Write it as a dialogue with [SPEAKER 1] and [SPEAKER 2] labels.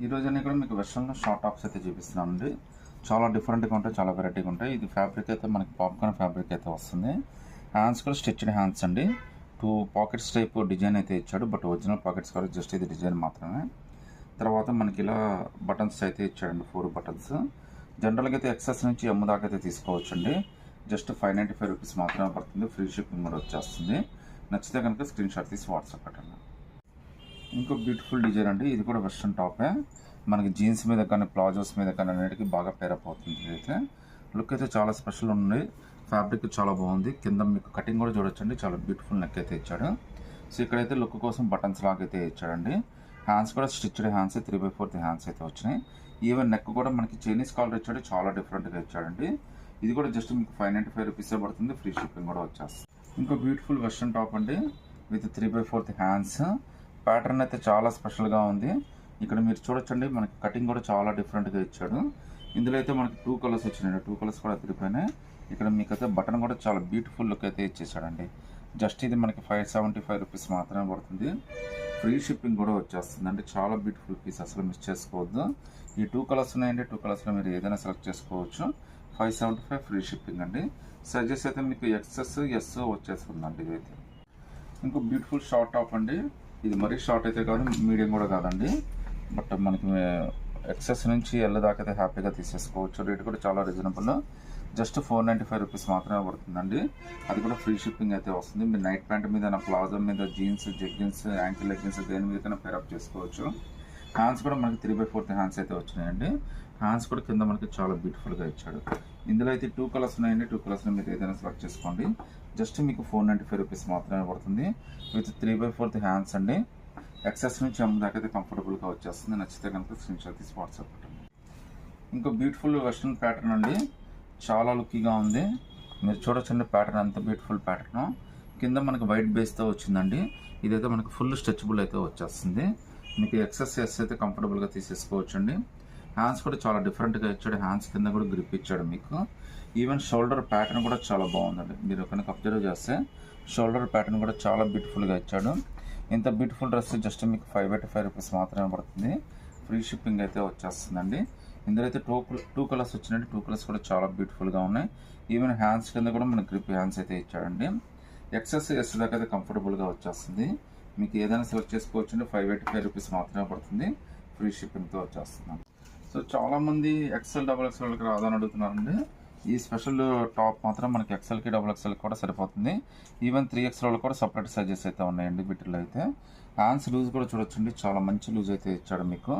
[SPEAKER 1] ఈరోజు అన్నీ కూడా మీకు వెస్ట్రన్లో షార్ట్ టాప్స్ అయితే చూపిస్తున్నానండి. చాలా డిఫరెంట్గా ఉంటాయి, చాలా వెరైటీగా ఉంటాయి. ఇది ఫ్యాబ్రిక్ అయితే మనకి పాప్కార్న్ ఫ్యాబ్రిక్ అయితే వస్తుంది. హ్యాండ్స్ కూడా స్టిచ్డ్ హ్యాండ్స్ అండి. 2 పాకెట్స్ టైప్ డిజైన్ అయితే ఇచ్చాడు, బట్ ఒరిజినల్ పాకెట్స్ కాదు, జస్ట్ ఇది డిజైన్ మాత్రమే. తర్వాత మనకి ఇలా బటన్స్ అయితే ఇచ్చాడండి, 4 బటన్స్. జనరల్గా అయితే ఎక్సెస్ నుంచి ఎమ్ దాకా అయితే తీసుకోవచ్చండి. జస్ట్ 595 రూపీస్ మాత్రమే పడుతుంది. ఫ్రీ షిప్పింగ్ కూడా వచ్చేస్తుంది. నచ్చితే కనుక స్క్రీన్ షాట్ తీసి వాట్సాప్ పెట్టండి. ఇంకో బ్యూటిఫుల్ డిజైన్ అండి, ఇది కూడా వెస్ట్రన్ టాపే. మనకి జీన్స్ మీద కానీ ప్లాజోస్ మీద కానీ అన్నిటికీ బాగా పేరప్ అవుతుంది. అయితే లుక్ అయితే చాలా స్పెషల్ ఉంది. ఫ్యాబ్రిక్ చాలా బాగుంది. కింద మీకు కటింగ్ కూడా చూడొచ్చండి, చాలా బ్యూటిఫుల్ నెక్ అయితే ఇచ్చాడు. సో ఇక్కడైతే లుక్ కోసం బటన్స్ లాగా అయితే ఇచ్చాడండి. హ్యాండ్స్ కూడా స్టిచ్డ్ హ్యాండ్స్, 3/4 హ్యాండ్స్ అయితే వచ్చినాయి. ఈవెన్ నెక్ కూడా మనకి చైనీస్ కాలర్ ఇచ్చాడు, చాలా డిఫరెంట్గా ఇచ్చాడండి. ఇది కూడా జస్ట్ మీకు 595 రూపీసే పడుతుంది. ఫ్రీ షిప్పింగ్ కూడా వచ్చేస్తుంది. ఇంకో బ్యూటిఫుల్ వెస్ట్రన్ టాప్ అండి, విత్ 3/4 హ్యాండ్స్. ప్యాటర్న్ అయితే చాలా స్పెషల్గా ఉంది. ఇక్కడ మీరు చూడొచ్చండి, మనకి కటింగ్ కూడా చాలా డిఫరెంట్గా ఇచ్చాడు. ఇందులో అయితే మనకి 2 కలర్స్ వచ్చినాయి, 2 కలర్స్ కూడా అదిరిపోయినాయి. ఇక్కడ మీకు అయితే బటన్ కూడా చాలా బ్యూటిఫుల్ లుక్ అయితే ఇచ్చేసాడండి. జస్ట్ ఇది మనకి 575 రూపీస్ మాత్రమే పడుతుంది. ఫ్రీ షిప్పింగ్ కూడా వచ్చేస్తుంది అండి. చాలా బ్యూటిఫుల్ పీస్, అసలు మిస్ చేసుకోవద్దు. ఈ 2 కలర్స్ ఉన్నాయండి, 2 కలర్స్లో మీరు ఏదైనా సెలెక్ట్ చేసుకోవచ్చు. 575 ఫ్రీ షిప్పింగ్ అండి. సైజెస్ అయితే మీకు ఎక్స్ఎస్ ఎస్ వచ్చేస్తుందండి ఇదైతే. ఇంకో బ్యూటిఫుల్ షార్ట్ టాప్ అండి, ఇది మరీ షార్ట్ అయితే కాదు, మీడియం కూడా కాదండి. బట్ మనకి ఎక్సెస్ నుంచి ఎల్ దాకా అయితే హ్యాపీగా తీసేసుకోవచ్చు. రేట్ కూడా చాలా రీజనబుల్. జస్ట్ 495 రూపీస్ మాత్రమే పడుతుందండి. అది కూడా ఫ్రీ షిప్పింగ్ అయితే వస్తుంది. మీరు నైట్ ప్యాంట్ మీద, ప్లాజో మీద, జీన్స్, జెగ్గిన్స్, యాంకిల్ లెగ్గిన్స్ దేని మీదకైనా పేరప్ చేసుకోవచ్చు. హ్యాండ్స్ కూడా మనకి 3/4 హ్యాండ్స్ అయితే వచ్చినాయండి. హ్యాండ్స్ కూడా కింద మనకి చాలా బ్యూటిఫుల్గా ఇచ్చాడు. ఇందులో అయితే 2 కలర్స్ ఉన్నాయండి, 2 కలర్స్లో మీరు ఏదైనా సెలెక్ట్ చేసుకోండి. జస్ట్ మీకు 495 రూపీస్ మాత్రమే పడుతుంది. విత్ 3/4 హ్యాండ్స్ అండి. ఎక్సెస్ నుంచి ఎమ్ దాకా అయితే కంఫర్టబుల్గా వచ్చేస్తుంది. నచ్చితే కనుక స్క్రీన్ షాట్ తీసి వాట్సాప్ పెట్టండి. ఇంకో బ్యూటిఫుల్ వెస్ట్రన్ ప్యాటర్న్ అండి, చాలా లుక్కీగా ఉంది. మీరు చూడొచ్చండి, ప్యాటర్న్ అంత బ్యూటిఫుల్ ప్యాటర్న్. కింద మనకి వైట్ బేస్తో వచ్చిందండి. ఇదైతే మనకి ఫుల్ స్ట్రెచబుల్ అయితే వచ్చేస్తుంది. మీకు ఎక్సెస్ ఎస్ అయితే కంఫర్టబుల్గా తీసేసుకోవచ్చండి. హ్యాండ్స్ కూడా చాలా డిఫరెంట్గా ఇచ్చాడు. హ్యాండ్స్ కింద కూడా గ్రిప్ ఇచ్చాడు మీకు. ఈవెన్ షోల్డర్ ప్యాటర్న్ కూడా చాలా బాగుందండి. మీరు కనుక అబ్జర్వ్ చేస్తే షోల్డర్ ప్యాటర్న్ కూడా చాలా బ్యూటిఫుల్గా ఇచ్చాడు. ఇంత బ్యూటిఫుల్ డ్రెస్ జస్ట్ మీకు 585 రూపీస్ మాత్రమే పడుతుంది. ఫ్రీ షిప్పింగ్ అయితే వచ్చేస్తుందండి. ఇందులో అయితే 2 కలర్స్ వచ్చినాయండి. 2 కలర్స్ కూడా చాలా బ్యూటిఫుల్గా ఉన్నాయి. ఈవెన్ హ్యాండ్స్ కింద కూడా మనకి గ్రిప్ హ్యాండ్స్ అయితే ఇచ్చాడండి. ఎక్సెస్ ఎస్ దాకా అయితే కంఫర్టబుల్గా వచ్చేస్తుంది. మీకు ఏదైనా సెలెక్ట్ చేసుకోవచ్చండి. 585 రూపీస్ మాత్రమే పడుతుంది. ఫ్రీ షిప్పింగ్తో వచ్చేస్తున్నాం. సో చాలామంది ఎక్సెల్, XXLకి రాదని అడుగుతున్నారండి. ఈ స్పెషల్ టాప్ మాత్రం మనకి XLకి, XXLకి కూడా సరిపోతుంది. ఈవెన్ 3XL కూడా సపరేట్ సైజెస్ అయితే ఉన్నాయండి వీటిల్లో అయితే. హ్యాండ్స్ లూజ్ కూడా చూడొచ్చండి, చాలా మంచి లూజ్ అయితే ఇచ్చాడు మీకు.